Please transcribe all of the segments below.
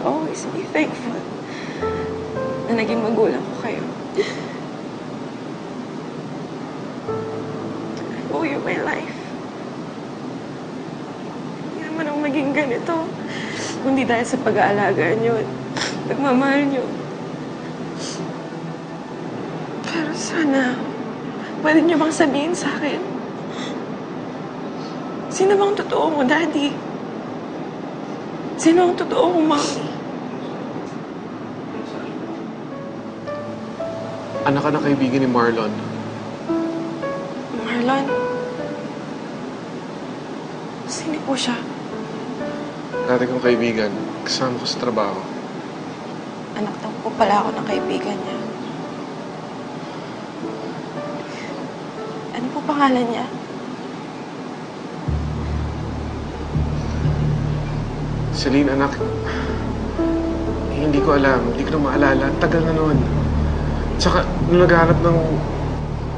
always be thankful na naging magulang ko kayo. I owe you my life. Hindi naman ako maging ganito, kundi dahil sa pag-aalaga niyo at pagmamahal niyo. Pero sana, pwede niyo bang sabihin sa akin, sino bang totoo mo, Daddy? Sino ang totoo kong mami? Anak ka na kaibigan ni Marlon. Marlon? Sino po siya? Dati kong kaibigan. Kasama ko sa trabaho. Anak daw po pala ako ng kaibigan niya. Ano po pangalan niya? Celine, anak. Hindi ko alam. Hindi ko na maalala. Ang tagal na noon. Tsaka, nung naghahanap ng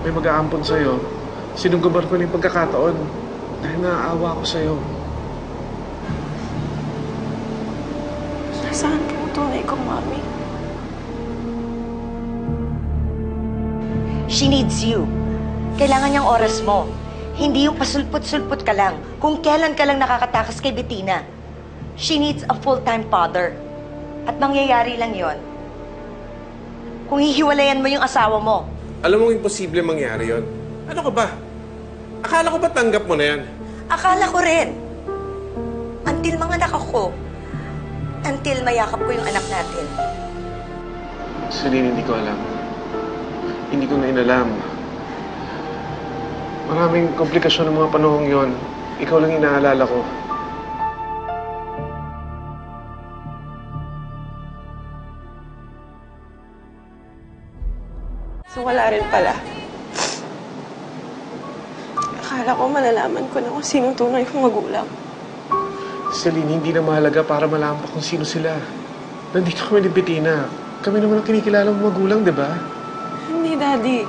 may mag-aampon sa'yo, sinugubar ko na yung pagkakataon. Dahil naaawa ko sa'yo. Nasaan ka ang tunay kong mami? She needs you. Kailangan niyang oras mo. Hindi yung pasulpot-sulpot ka lang. Kung kailan ka lang nakakatakas kay Bettina. She needs a full-time father. At mangyayari lang yon kung hihiwalayan mo yung asawa mo. Alam mong imposible mangyari yon. Ano ka ba? Akala ko ba tanggap mo na yan? Akala ko rin. Until manganak ako. Until mayakap ko yung anak natin. Celine, hindi ko alam. Hindi ko na inalam. Maraming komplikasyon ng mga panahong yon. Ikaw lang inaalala ko. So wala rin pala. Akala ko malalaman ko na kung sinong tunay kong magulang. Celine, hindi na mahalaga para malaman pa kung sino sila. Nandito kami ni Bettina. Kami naman ang kinikilala mong magulang, di ba? Hindi, Daddy.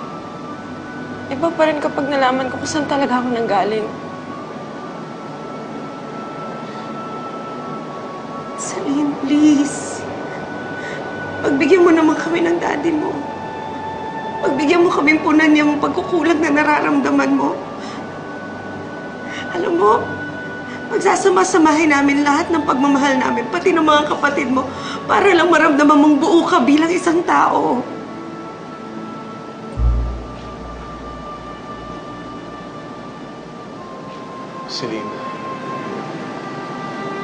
Iba pa rin kapag nalaman ko kung saan talaga ako nanggaling. Celine, please. Pagbigyan mo naman kami ng Daddy mo. Pagbigyan mo kaming punan niyang pagkukulang na nararamdaman mo. Alam mo, magsasama-samahin namin lahat ng pagmamahal namin, pati ng mga kapatid mo, para lang maramdaman mong buo ka bilang isang tao. Celine,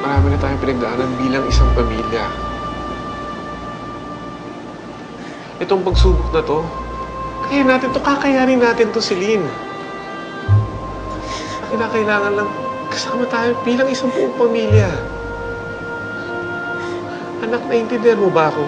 marami na tayong pinagdaanan bilang isang pamilya. Itong pagsubok na to, kaya natin to, kakayanin natin to, Celine. Kinakailangan lang kasama tayo bilang isang buong pamilya. Anak, naiintindihan mo ba ako?